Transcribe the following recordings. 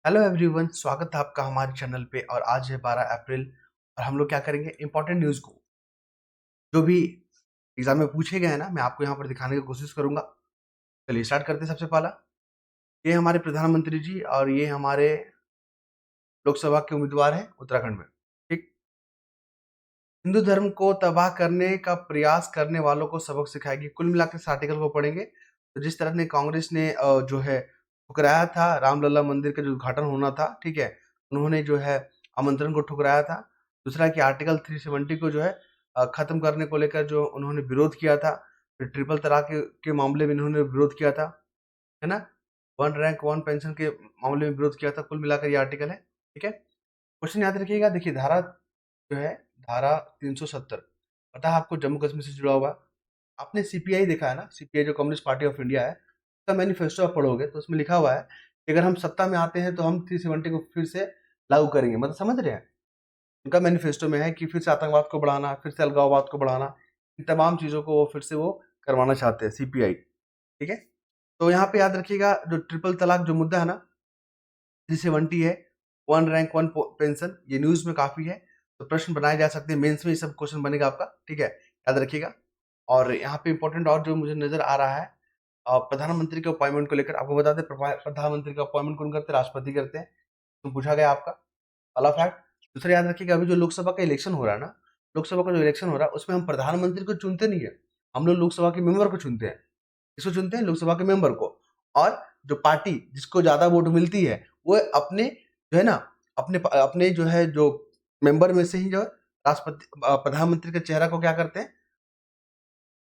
Hello everyone, स्वागत है आपका हमारे चैनल पे। और आज है 12 अप्रैल और हम लोग क्या करेंगे, इंपॉर्टेंट न्यूज़ को जो भी एग्जाम में पूछे गए हैं ना, मैं आपको यहाँ पर दिखाने की कोशिश करूंगा। चलिए स्टार्ट करते हैं। सबसे पहला, ये हमारे प्रधानमंत्री जी और ये हमारे लोकसभा के उम्मीदवार हैं उत्तराखंड में। ठीक। हिंदू धर्म को तबाह करने का प्रयास करने वालों को सबक सिखाएगी। कुल मिलाकर इस आर्टिकल को पढ़ेंगे तो जिस तरह ने कांग्रेस ने जो है ठुकराया था, रामलला मंदिर का जो उद्घाटन होना था, ठीक है, उन्होंने जो है आमंत्रण को ठुकराया था। दूसरा कि आर्टिकल 370 को जो है खत्म करने को लेकर जो उन्होंने विरोध किया था। फिर ट्रिपल तलाक के मामले में इन्होंने विरोध किया था, है ना। वन रैंक वन पेंशन के मामले में विरोध किया था। कुल मिलाकर ये आर्टिकल है। ठीक है। क्वेश्चन याद रखिएगा। देखिए धारा जो है, धारा 370, पता है आपको, जम्मू कश्मीर से जुड़ा हुआ है। आपने सीपीआई देखा है ना, सीपीआई जो कम्युनिस्ट पार्टी ऑफ इंडिया है, उसका मैनिफेस्टो आप पढ़ोगे तो उसमें लिखा हुआ है कि अगर हम सत्ता में आते हैं तो हम 370 को फिर से लागू करेंगे। मतलब समझ रहे हैं, उनका मैनिफेस्टो में है कि फिर से आतंकवाद को बढ़ाना, फिर से अलगाववाद को बढ़ाना, इन तमाम चीज़ों को वो फिर से वो करवाना चाहते हैं, सीपीआई। ठीक है। तो यहाँ पे याद रखिएगा, जो ट्रिपल तलाक जो मुद्दा है ना, 370 है, वन रैंक वन पेंशन, ये न्यूज़ में काफ़ी है। तो प्रश्न बनाए जा सकते हैं, मेंस में ये सब क्वेश्चन बनेगा आपका। ठीक है, याद रखिएगा। और यहाँ पे इंपॉर्टेंट और जो मुझे नज़र आ रहा है, प्रधानमंत्री के अपॉइंटमेंट को लेकर आपको बता दें, प्रधानमंत्री का अपॉइंटमेंट कौन करते हैं? राष्ट्रपति करते हैं। तो पूछा गया आपका पहला फैक्ट। दूसरा याद रखिएगा, अभी जो लोकसभा का इलेक्शन हो रहा है ना, लोकसभा का जो इलेक्शन हो रहा है उसमें हम प्रधानमंत्री को चुनते नहीं है, हम लोग लोकसभा के मेंबर को चुनते हैं। किसको चुनते हैं? लोकसभा के मेंबर को। और जो पार्टी जिसको ज्यादा वोट मिलती है वो अपने जो है ना, अपने अपने जो है जो मेंबर में से ही जो है राष्ट्रपति प्रधानमंत्री के चेहरा को क्या करते हैं,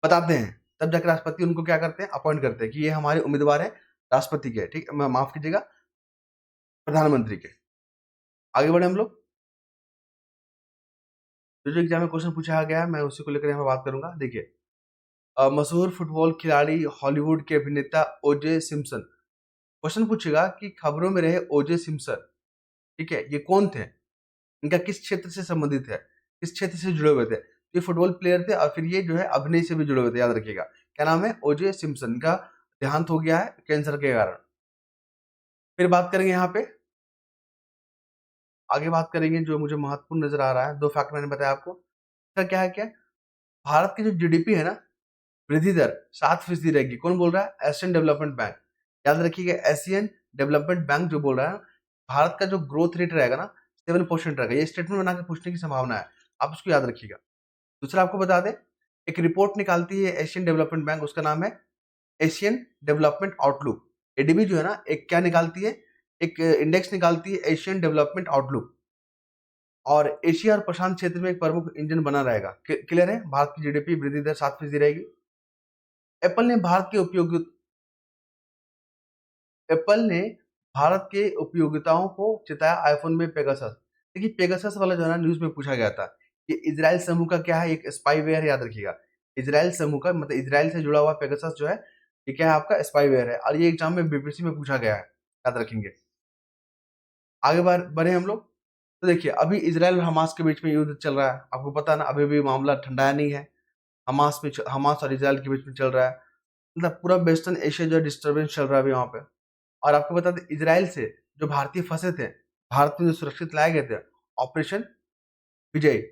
बताते हैं। तब जाकर राष्ट्रपति उनको क्या करते हैं, अपॉइंट करते हैं कि ये हमारे उम्मीदवार है राष्ट्रपति के। ठीक, माफ कीजिएगा, प्रधानमंत्री के। आगे बढ़े हम लोग। जो एग्जाम में क्वेश्चन पूछा गया है मैं उसी को लेकर यहाँ पे बात करूंगा। देखिए, मशहूर फुटबॉल खिलाड़ी हॉलीवुड के अभिनेता ओजे सिम्पसन। क्वेश्चन पूछेगा कि खबरों में रहे ओजे सिम्पसन, ठीक है, ये कौन थे, इनका किस क्षेत्र से संबंधित है, किस क्षेत्र से जुड़े हुए थे? ये फुटबॉल प्लेयर थे और फिर ये जो है अभिनय से भी जुड़े हुए थे। याद रखिएगा, क्या नाम है? ओजे सिम्पसन। का देहांत हो गया है कैंसर के कारण। फिर बात करेंगे यहाँ पे, आगे बात करेंगे जो मुझे महत्वपूर्ण नजर आ रहा है। दो फैक्ट मैंने बताया आपको। इसका क्या है, क्या भारत की जो जीडीपी है ना, वृद्धि दर 7% रहेगी। कौन बोल रहा है? Asian development bank. याद रखिएगा, एशियन डेवलपमेंट बैंक जो बोल रहा है, भारत का जो ग्रोथ रेट रहेगा ना, 7% रहेगा। ये स्टेटमेंट बना के पूछने की संभावना है, आप उसको याद रखिएगा। दूसरा आपको बता दें, एक रिपोर्ट निकालती है एशियन डेवलपमेंट बैंक, उसका नाम है एशियन डेवलपमेंट आउटलुक। एडीबी जो है ना, एक क्या निकालती है, एक इंडेक्स निकालती है, एशियन डेवलपमेंट आउटलुक। और एशिया और प्रशांत क्षेत्र में एक प्रमुख इंजन बना रहेगा। क्लियर है? भारत की जीडीपी वृद्धि दर 7% रहेगी। एप्पल ने भारत के उपयोग एप्पल ने भारत के उपयोगिताओं को चिताया आईफोन में पेगासस। देखिए पेगासस वाला जो है ना, न्यूज में पूछा गया था। ये इजराइल समूह का क्या है? एक स्पाईवेयर है, याद रखिएगा। इजराइल समूह का मतलब इजराइल से जुड़ा हुआ पेगासस जो है, ये क्या है? आपका स्पाईवेयर है। और ये एग्जाम में बीपीएससी में पूछा गया है, याद रखेंगे। आगे बढ़े हम लोग। तो देखिए, अभी इजराइल और हमास के बीच में युद्ध चल रहा है, आपको पता है ना, अभी भी मामला ठंडाया नहीं है। हमास और इजराइल के बीच में चल रहा है। मतलब पूरा वेस्टर्न एशिया जो है डिस्टर्बेंस चल रहा है अभी वहाँ पे। और आपको बता दें, इजराइल से जो भारतीय फंसे थे, भारत में जो सुरक्षित लाए गए थे, ऑपरेशन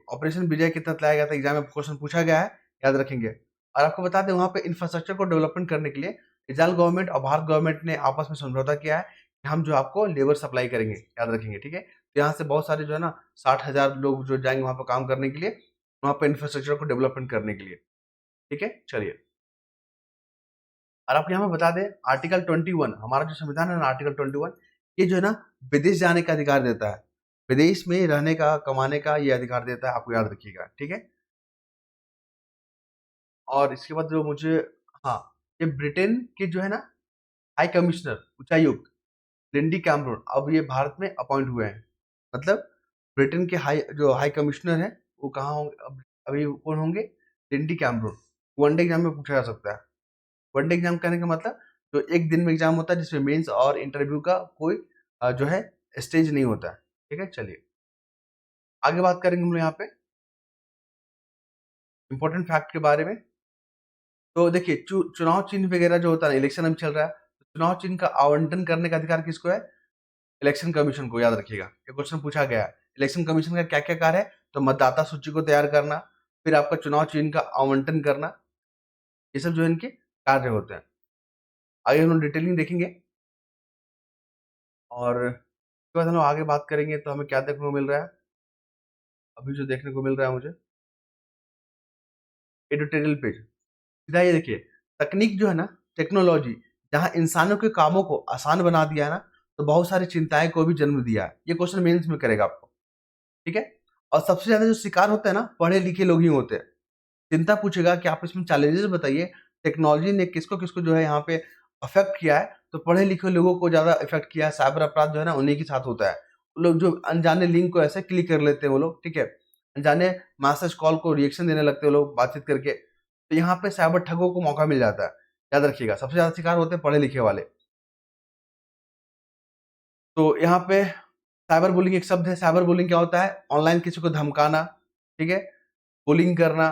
ऑपरेशन विजय के तहत लाया गया था। एग्जाम में क्वेश्चन पूछा गया है, याद रखेंगे। और आपको बता दें, वहाँ पे इंफ्रास्ट्रक्चर को डेवलपमेंट करने के लिए इजराइल गवर्नमेंट और भारत गवर्नमेंट ने आपस में समझौता किया है कि हम जो आपको लेबर सप्लाई करेंगे, याद रखेंगे। ठीक है, तो यहाँ से बहुत सारे जो है ना 60,000 लोग जो जाएंगे वहाँ पर काम करने के लिए, वहाँ पे इंफ्रास्ट्रक्चर को डेवलपमेंट करने के लिए। ठीक है, चलिए। और आपको यहाँ पे बता दें, आर्टिकल 21, हमारा जो संविधान है ना, आर्टिकल 21, ये जो है ना विदेश जाने का अधिकार देता है। विदेश में रहने का, कमाने का ये अधिकार देता है, आपको याद रखिएगा। ठीक है। और इसके बाद जो मुझे, हाँ, ये ब्रिटेन के जो है ना हाई कमिश्नर, उच्चायुक्त लिंडी कैमरून, अब ये भारत में अपॉइंट हुए हैं। मतलब ब्रिटेन के हाई कमिश्नर हैं, वो कहाँ होंगे अभी कौन होंगे? Lindy Cameroon. वनडे एग्जाम में पूछा जा सकता है। वनडे एग्जाम कहने का मतलब जो एक दिन में एग्जाम होता है, जिसमें मेंस और इंटरव्यू का कोई जो है स्टेज नहीं होता है। ठीक है, चलिए आगे बात करेंगे हम लोग यहाँ पे इंपॉर्टेंट फैक्ट के बारे में। तो देखिए, चुनाव चिन्ह वगैरह जो होता है, इलेक्शन अभी चल रहा है, तो चुनाव चिन्ह का आवंटन करने का अधिकार किसको है? इलेक्शन कमीशन को, याद रखिएगा ये क्वेश्चन पूछा गया है। इलेक्शन कमीशन का क्या क्या कार्य है? तो मतदाता सूची को तैयार करना, फिर आपका चुनाव चिन्ह का आवंटन करना, ये सब जो है इनके कार्य होते हैं। आगे हम लोग डिटेलिंग देखेंगे और उसके बाद हम लोग आगे बात करेंगे तो हमें क्या देखने को मिल रहा है। अभी जो देखने को मिल रहा है मुझे एडिटोरियल पेज, सीधा ये देखिए, तकनीक जो है ना, टेक्नोलॉजी जहाँ इंसानों के कामों को आसान बना दिया है ना, तो बहुत सारी चिंताएं को भी जन्म दिया है। ये क्वेश्चन मेंस में करेगा आपको, ठीक है। और सबसे ज्यादा जो शिकार होते हैं ना, पढ़े लिखे लोग ही होते हैं। चिंता पूछेगा कि आप इसमें चैलेंजेस बताइए, टेक्नोलॉजी ने किसको किसको जो है यहाँ पे अफेक्ट किया है, तो पढ़े लिखे लोगों को ज्यादा इफेक्ट किया है। साइबर अपराध जो है ना उन्हीं के साथ होता है। वो लोग जो अनजाने लिंक को ऐसे क्लिक कर लेते हैं वो लोग, ठीक है, अनजाने मैसेज कॉल को रिएक्शन देने लगते हैं वो लोग बातचीत करके, तो यहाँ पे साइबर ठगों को मौका मिल जाता है। याद रखिएगा, सबसे ज्यादा शिकार होते हैं पढ़े लिखे वाले। तो यहाँ पे साइबर बुलिंग एक शब्द है। साइबर बुलिंग क्या होता है? ऑनलाइन किसी को धमकाना, ठीक है, बुलिंग करना,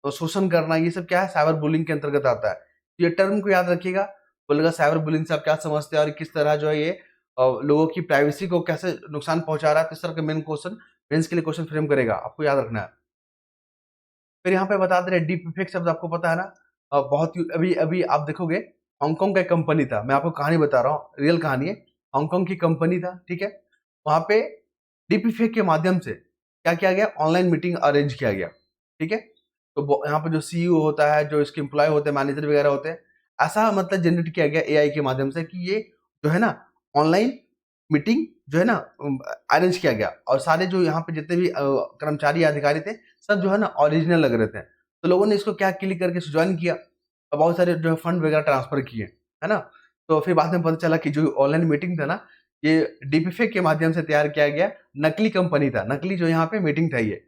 तो शोषण करना, ये सब क्या है? साइबर बुलिंग के अंतर्गत आता है। तो ये टर्म को याद रखिएगा। बोलेगा साइबर बुलिंग से आप क्या समझते हैं और किस तरह जो है ये लोगों की प्राइवेसी को कैसे नुकसान पहुंचा रहा है, तो इस तरह का मेन क्वेश्चन मेंस के लिए क्वेश्चन फ्रेम करेगा, आपको याद रखना है। फिर यहाँ पे बता दे रहे डीप फेक शब्द आपको पता है ना, बहुत ही अभी अभी आप देखोगे, हांगकांग का एक कंपनी था, मैं आपको कहानी बता रहा हूँ, रियल कहानी है। हांगकांग की कंपनी था, ठीक है, वहां पे डीप फेक के माध्यम से क्या किया गया? ऑनलाइन मीटिंग अरेंज किया गया, ठीक है। तो यहाँ पे जो सीईओ होता है, जो इसके एम्प्लॉय होते हैं, मैनेजर वगैरह होते हैं, ऐसा मतलब जनरेट किया गया एआई के माध्यम से कि ये जो है ना ऑनलाइन मीटिंग जो है ना अरेंज किया गया, और सारे जो यहाँ पे जितने भी कर्मचारी या अधिकारी थे, सब जो है ना ओरिजिनल लग रहे थे। तो लोगों ने इसको क्या क्लिक करके ज्वाइन किया और बहुत सारे जो है फंड वगैरह ट्रांसफर किए, है ना। तो फिर बाद में पता चला कि जो ऑनलाइन मीटिंग था ना, ये डीपफेक के माध्यम से तैयार किया गया नकली कंपनी था, नकली जो यहाँ पे मीटिंग था ये।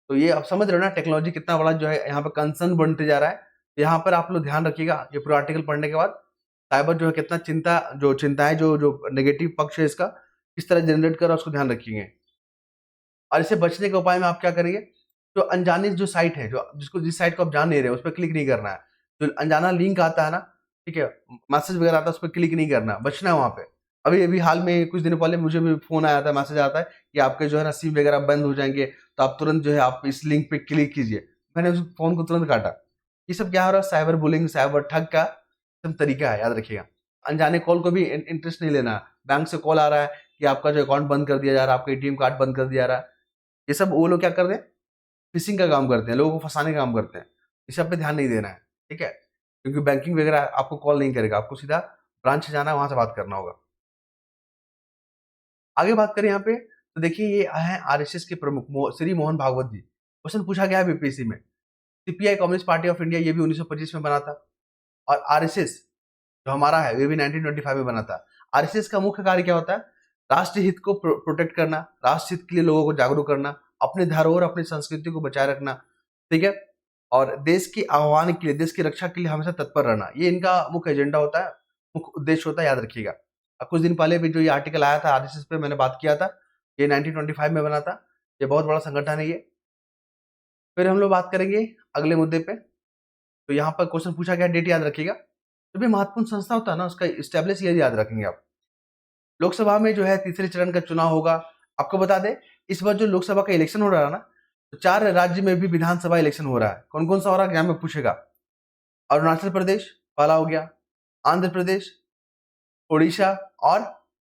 तो ये आप समझ रहे हो ना टेक्नोलॉजी कितना बड़ा जो है यहाँ पे कंसर्न बनते जा रहा है। तो यहाँ पर आप लोग ध्यान रखिएगा, ये पूरा आर्टिकल पढ़ने के बाद साइबर जो है कितना चिंताएं जो जो नेगेटिव पक्ष है इसका किस तरह जनरेट कर रहा है उसको ध्यान रखिएगा। और इसे बचने के उपाय में आप क्या करिए? जो अनजानी जो साइट है, जो जिसको जिस साइट को आप जान नहीं रहे, उस पर क्लिक नहीं करना है। जो अनजाना लिंक आता है ना, ठीक है, मैसेज वगैरह आता है, उस पर क्लिक नहीं करना, बचना है वहाँ पे। अभी अभी हाल में कुछ दिनों पहले मुझे भी फ़ोन आया था, मैसेज आता है कि आपके जो है ना सिम वगैरह बंद हो जाएँगे, तो आप तुरंत जो है आप इस लिंक पे क्लिक कीजिए। मैंने उस फ़ोन को तुरंत काटा। ये सब क्या हो रहा है? साइबर बुलिंग, साइबर ठग का सब तरीका है, याद रखिएगा। अनजाने कॉल को भी इंटरेस्ट नहीं लेना है। बैंक से कॉल आ रहा है कि आपका जो अकाउंट बंद कर दिया जा रहा है, आपका एटीएम कार्ड बंद कर दिया जा रहा है। ये सब वो लोग क्या कर रहे हैं? फिशिंग का काम करते हैं, लोगों को फँसाने का काम करते हैं। इस सब पे ध्यान नहीं देना है, ठीक है? क्योंकि बैंकिंग वगैरह आपको कॉल नहीं करेगा, आपको सीधा ब्रांच जाना है, वहाँ से बात करना होगा। आगे बात करें यहाँ पे, तो देखिए ये हैं आरएसएस के प्रमुख श्री मोहन भागवत जी। क्वेश्चन पूछा गया है बीपीएससी में। CPI communist party of India ये भी 1925 में बना था, और आरएसएस जो हमारा है ये भी 1925 में बना था। आरएसएस का मुख्य कार्य क्या होता है? राष्ट्र हित को प्रोटेक्ट करना, राष्ट्र हित के लिए लोगों को जागरूक करना, अपने धरोहर अपनी संस्कृति को बचाए रखना, ठीक है, और देश के आह्वान के लिए, देश की रक्षा के लिए हमेशा तत्पर रहना, ये इनका मुख्य एजेंडा होता है, मुख्य उद्देश्य होता है, याद रखिएगा। अब कुछ दिन पहले भी जो ये आर्टिकल आया था आरएसएस पे, मैंने बात किया था, ये 1925 में बना था। ये बहुत बड़ा संगठन है ये। फिर हम लोग बात करेंगे अगले मुद्दे पे। तो यहाँ पर क्वेश्चन पूछा गया, डेट याद रखिएगा। जो भी महत्वपूर्ण संस्था होता है ना, उसका एस्टेब्लिश ईयर याद रखेंगे आप। लोकसभा में जो है तीसरे चरण का चुनाव होगा। आपको बता दें, इस बार जो लोकसभा का इलेक्शन हो रहा है ना, तो 4 राज्य में भी विधानसभा इलेक्शन हो रहा है। कौन-कौन सा हो रहा है एग्जाम में पूछेगा। अरुणाचल प्रदेश पहला हो गया, आंध्र प्रदेश, ओडिशा और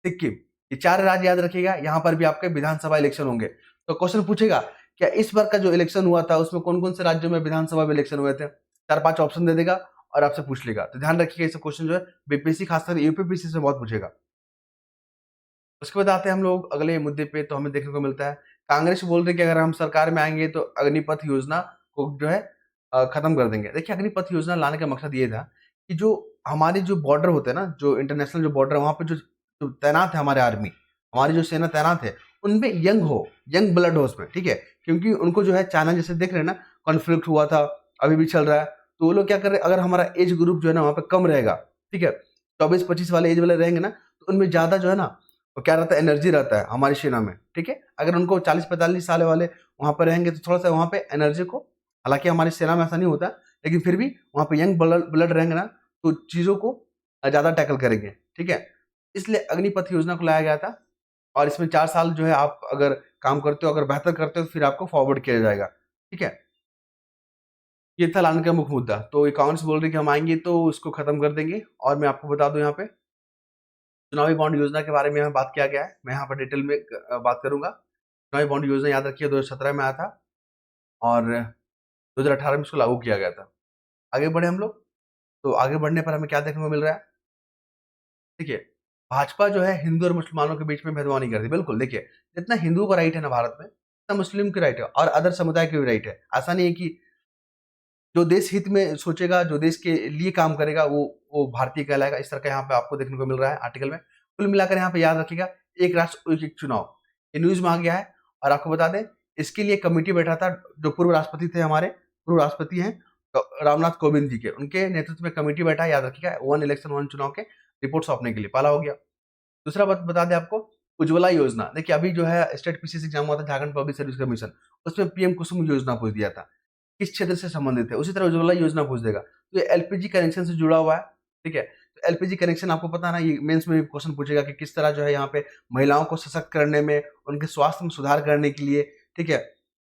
सिक्किम। ये 4 राज्य याद रखिएगा, यहाँ पर भी आपके विधानसभा इलेक्शन होंगे। तो क्वेश्चन पूछेगा, क्या इस बार का जो इलेक्शन हुआ था उसमें कौन-कौन से राज्यों में विधानसभा में इलेक्शन हुए थे? 4-5 ऑप्शन दे देगा और आपसे पूछ लेगा। तो ध्यान रखिएगा, ये सब क्वेश्चन जो है बीपीएससी खासकर यूपीपीएससी से बहुत पूछेगा। उसके बाद आते हैं हम लोग अगले मुद्दे पे, तो हमें देखने को मिलता है कांग्रेस बोल रही है कि अगर हम सरकार में आएँगे तो अग्निपथ योजना को जो है खत्म कर देंगे। देखिए, अग्निपथ योजना लाने का मकसद ये था कि जो हमारे जो बॉर्डर होते हैं ना, जो इंटरनेशनल जो बॉर्डर है वहाँ पे जो जो तैनात है हमारे आर्मी, हमारी जो सेना तैनात है, उनमें यंग ब्लड हो उसमें, ठीक है? क्योंकि उनको जो है चाइना जैसे देख रहे हैं ना, कॉन्फ्लिक्ट हुआ था, अभी भी चल रहा है। तो वो लोग क्या कर रहे हैं, अगर हमारा एज ग्रुप जो है ना वहाँ पे कम रहेगा, ठीक है? 24-25 वाले एज वाले रहेंगे ना, तो उनमें ज़्यादा जो है ना वो क्या रहता है, एनर्जी रहता है हमारी सेना में, ठीक है? अगर उनको 40-45 साल वाले वहाँ पे रहेंगे तो थोड़ा-सा वहाँ पे एनर्जी को, हालाँकि हमारी सेना में ऐसा नहीं होता, लेकिन फिर भी वहाँ पे यंग ब्लड रहेंगे ना, तो चीज़ों को ज़्यादा टैकल करेंगे, ठीक है? इसलिए अग्निपथ योजना को लाया गया था और इसमें 4 साल जो है आप अगर काम करते हो, अगर बेहतर करते हो तो फिर आपको फॉरवर्ड किया जाएगा। ठीक है? ये था लाने का मुख्य मुद्दा। तो अकाउंट्स बोल रहे हैं कि हम आएँगे तो उसको खत्म कर देंगे और मैं आपको बता दूँ यहाँ पे चुनावी बॉन्ड योजना के बारे में यहाँ बात किया गया है। मैं यहाँ पर डिटेल में बात करूँगा। चुनावी बॉन्ड योजना याद रखिए 2017 में आया था और 2018 में इसको लागू किया गया था। आगे बढ़े हम लोग, तो आगे बढ़ने पर हमें क्या देखने को मिल रहा है? देखिए, भाजपा जो है हिंदू और मुसलमानों के बीच में भेदभाव नहीं करती। बिल्कुल, देखिए, जितना हिंदुओं का राइट है ना भारत में, उतना मुस्लिम का राइट है और अदर समुदाय के भी राइट है। ऐसा नहीं है कि जो देश हित में सोचेगा, जो देश के लिए काम करेगा, वो भारतीय कहलाएगा। इस तरह का यहाँ पे आपको देखने को मिल रहा है आर्टिकल में। कुल मिलाकर यहाँ पे याद रखिएगा, एक राष्ट्र एक चुनाव, ये न्यूज़ में आ गया है और आपको बता दें, इसके लिए कमिटी बैठा था, जो पूर्व राष्ट्रपति थे हमारे, पूर्व राष्ट्रपति हैं रामनाथ कोविंद जी के, उनके नेतृत्व में कमिटी बैठा है, याद रखिएगा, वन इलेक्शन वन चुनाव के रिपोर्ट सौंपने के लिए। पहला हो गया। दूसरा बात बता दें आपको, उज्ज्वला योजना। देखिए, अभी जो है स्टेट पीसीएस एग्जाम हुआ था, झारखंड पब्लिक सर्विस कमीशन, उसमें पीएम कुसुम योजना पूछ दिया था। किस क्षेत्र से संबंधित है? उसी तरह उज्ज्वला योजना पूछ देगा। तो ये एलपीजी कनेक्शन से जुड़ा हुआ है, ठीक है? तो एलपीजी कनेक्शन आपको पता है ना, ये मेंस में भी क्वेश्चन पूछेगा कि किस तरह जो है यहाँ पे महिलाओं को सशक्त करने में, उनके स्वास्थ्य में सुधार करने के लिए, ठीक है?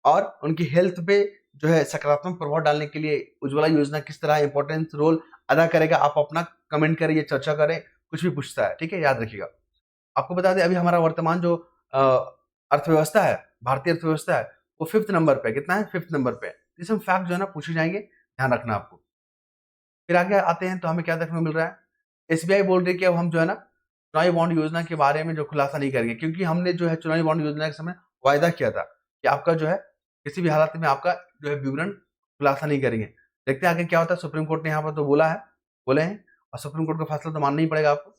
और उनकी हेल्थ पे जो है सकारात्मक प्रभाव डालने के लिए उज्ज्वला योजना किस तरह इम्पोर्टेंट रोल अदा करेगा, आप अपना कमेंट करिए, चर्चा करें, कुछ भी पूछता है, ठीक है? याद रखिएगा। आपको बता दें, अभी हमारा वर्तमान जो अ, अर्थव्यवस्था है, भारतीय अर्थव्यवस्था है, वो 5th नंबर पे है। कितना है? 5th नंबर पे है। ये सब फैक्ट जो है ना पूछे जाएँगे, ध्यान रखना आपको। फिर आगे आते हैं तो हमें क्या देखने को मिल रहा है? एसबीआई बोल रही है कि अब हम जो है ना, चुनावी बॉन्ड योजना के बारे में जो खुलासा नहीं करेंगे, क्योंकि हमने जो है चुनावी बॉन्ड योजना के समय वायदा किया था कि आपका जो है किसी भी हालत में आपका जो है विवरण खुलासा नहीं करेंगे। देखते हैं आगे क्या होता है। सुप्रीम कोर्ट ने यहाँ पर तो बोले हैं और सुप्रीम कोर्ट का फैसला तो मानना ही पड़ेगा आपको।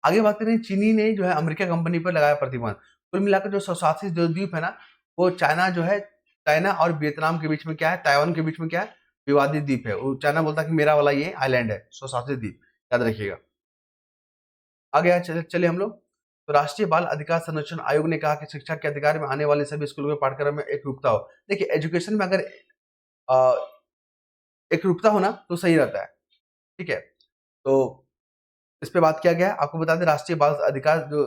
आगे बात करें, चीनी ने जो है अमेरिका कंपनी पर लगाया प्रतिबंध। कुल मिलाकर जो 187 जो द्वीप है ना, वो चाइना जो है, चाइना और वियतनाम के बीच में क्या है, ताइवान के बीच में क्या है, विवादित द्वीप है। वो चाइना बोलता है कि मेरा वाला ये आइलैंड है, 187 द्वीप, याद रखिएगा। आगे चले हम लोग। तो राष्ट्रीय बाल अधिकार संरक्षण आयोग ने कहा कि शिक्षा के अधिकार में आने वाले सभी स्कूलों के पाठ्यक्रम में एकरूपता हो। देखिए, एजुकेशन में अगर अ, एकरूपता हो ना तो सही रहता है, ठीक है? तो इस पे बात किया गया है। आपको बता दें, राष्ट्रीय बाल अधिकार जो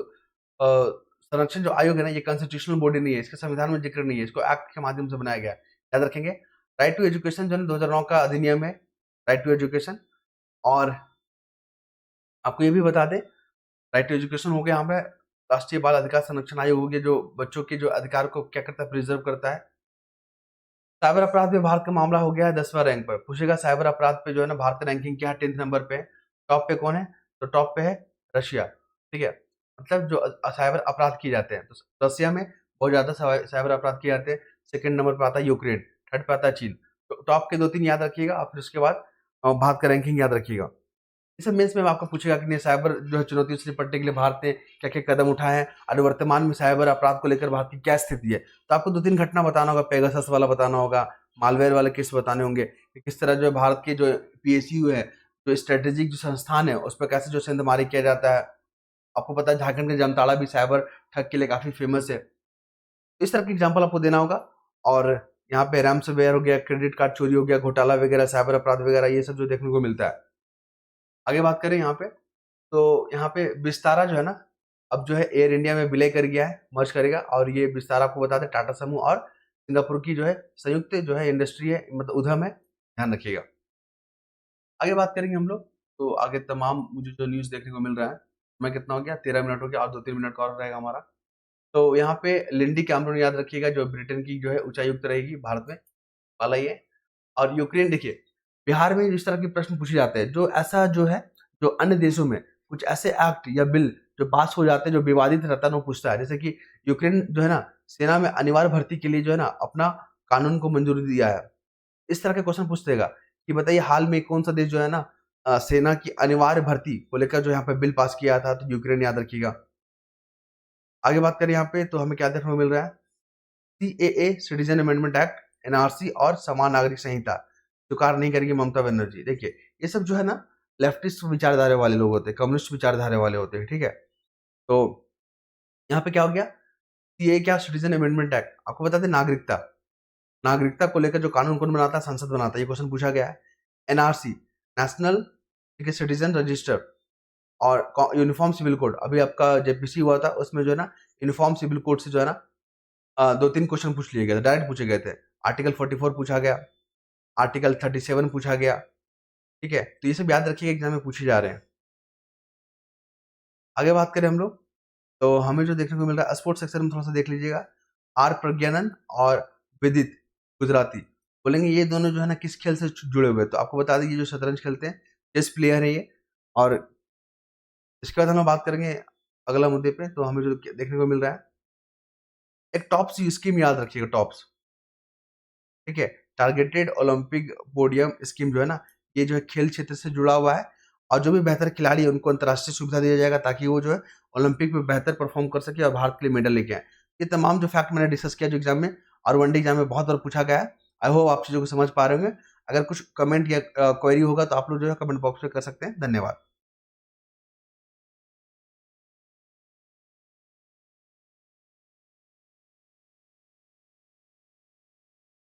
संरक्षण जो आयोग है ना, ये कॉन्स्टिट्यूशनल बॉडी नहीं है, इसके संविधान में जिक्र नहीं है, इसको एक्ट के माध्यम से बनाया गया है। याद रखेंगे, राइट टू एजुकेशन जो है 2009 का अधिनियम है, राइट टू एजुकेशन। और आपको ये भी बता दें, राइट टू एजुकेशन हो गया, यहाँ पे राष्ट्रीय बाल अधिकार संरक्षण आयोग हो गया, जो बच्चों के जो अधिकार को क्या करता है, प्रिजर्व करता है। साइबर अपराध में भारत का मामला हो गया है 10वां रैंक पर। पूछेगा साइबर अपराध पे जो है ना, भारत का रैंकिंग क्या है, 10th नंबर पे है। टॉप पे कौन है? तो टॉप पे है रशिया, ठीक है? मतलब जो साइबर अपराध किए जाते हैं, तो रशिया में बहुत ज़्यादा साइबर अपराध किए जाते हैं। सेकंड नंबर पे आता है यूक्रेन, थर्ड पे आता है चीन। तो टॉप के 2-3 याद रखिएगा और फिर उसके बाद भारत का रैंकिंग याद रखिएगा। ये सब मेंस में आपको पूछेगा कि नहीं, साइबर जो है चुनौतियों से निपटने के लिए भारत ने क्या-क्या कदम उठाए हैं और वर्तमान में साइबर अपराध को लेकर भारत की क्या स्थिति है। तो आपको 2-3 घटना बताना होगा, पेगासस वाला बताना होगा, मालवेयर वाले केस बताने होंगे कि किस तरह जो है भारत के जो पीएसयू है, जो स्ट्रेटेजिक जो संस्थान है, उस पर कैसे जो सेंधमारी किया जाता है। आपको पता है झारखंड का जामताड़ा भी साइबर ठग के लिए काफ़ी फेमस है। इस तरह के एग्जाम्पल आपको देना होगा और यहाँ पे रैमसवेयर हो गया, क्रेडिट कार्ड चोरी हो गया, घोटाला वगैरह, साइबर अपराध वगैरह, ये सब जो देखने को मिलता है। आगे बात करें यहाँ पे, तो यहाँ पे विस्तारा जो है ना, अब जो है एयर इंडिया में विलय कर गया है, मर्ज करेगा और ये विस्तारा आपको बता दें टाटा समूह और सिंगापुर की जो है संयुक्त जो है इंडस्ट्री है, मतलब उद्यम है, ध्यान रखिएगा। आगे बात करेंगे हम लोग, तो आगे तमाम मुझे जो न्यूज़ देखने को मिल रहा है, समय कितना हो गया? 13 मिनट हो गया और 2-3 मिनट का और रहेगा हमारा। तो यहाँ पे लिंडी कैमरून याद रखिएगा, जो ब्रिटेन की जो है उच्चायुक्त रहेगी भारत में, वाला ये। और यूक्रेन, देखिए, बिहार में इस तरह के प्रश्न पूछे जाते हैं, जो ऐसा जो है, जो अन्य देशों में कुछ ऐसे एक्ट या बिल जो पास हो जाते हैं, जो विवादित रहता है, वो पूछता है। जैसे कि यूक्रेन जो है ना, सेना में अनिवार्य भर्ती के लिए जो है ना, अपना कानून को मंजूरी दिया है। इस तरह के क्वेश्चन पूछ देगा कि बताइए हाल में कौन सा देश जो है ना, सेना की अनिवार्य भर्ती को लेकर जो यहाँ पे बिल पास किया था, तो यूक्रेन, याद रखिएगा। आगे बात करें यहाँ पे, तो हमें क्या देखने को मिल रहा है? CAA citizen amendment act, NRC और समान नागरिक संहिता स्वीकार नहीं करेंगी ममता बनर्जी। देखिए, ये सब जो है ना, लेफ्टिस्ट विचारधारा वाले लोग होते हैं, कम्युनिस्ट विचारधारा वाले होते हैं, ठीक है? तो यहाँ पे क्या हो गया? सीएए क्या? Citizen amendment act. आपको बता दें, नागरिकता, नागरिकता को लेकर जो कानून कौन बनाता है? संसद बनाता है। ये क्वेश्चन पूछा गया है। एनआरसी, नेशनल, ठीक है, सिटीजन रजिस्टर। और यूनिफॉर्म सिविल कोड, अभी आपका जेपीसी हुआ था उसमें जो है ना यूनिफॉर्म सिविल कोड से जो है ना 2-3 क्वेश्चन पूछ लिए गए थे, डायरेक्ट पूछे गए थे। आर्टिकल 44 पूछा गया, आर्टिकल 37 पूछा गया, ठीक है? तो ये सब याद रखिएगा, एग्ज़ाम में पूछे जा रहे हैं। आगे बात करें हम लोग, तो हमें जो देखने को मिल रहा है स्पोर्ट्स सेक्शन में थोड़ा-सा देख लीजिएगा। आर प्रज्ञानन और विदित गुजराती बोलेंगे ये दोनों जो है ना किस खेल से जुड़े हुए हैं? तो आपको बता दें ये जो शतरंज खेलते हैं, चेस प्लेयर है ये। और इसके बाद हम लोग बात करेंगे अगला मुद्दे पे, तो हमें जो देखने को मिल रहा है, एक टॉप्स स्कीम याद रखिएगा, टॉप्स, ठीक है? टारगेटेड ओलंपिक पोडियम स्कीम जो है ना, ये जो है खेल क्षेत्र से जुड़ा हुआ है और जो भी बेहतर खिलाड़ी है उनको अंतर्राष्ट्रीय सुविधा दिया जाएगा ताकि वो जो है ओलंपिक में बेहतर परफॉर्म कर सके और भारत के लिए मेडल लेके आए। ये तमाम जो फैक्ट मैंने डिस्कस किया जो एग्जाम में और वनडे एग्जाम में बहुत बार पूछा गया है। आई होप आप चीज़ों को समझ पा रहे होंगे। अगर कुछ कमेंट या क्वेरी होगा तो आप लोग जो है कमेंट बॉक्स में कर सकते हैं। धन्यवाद।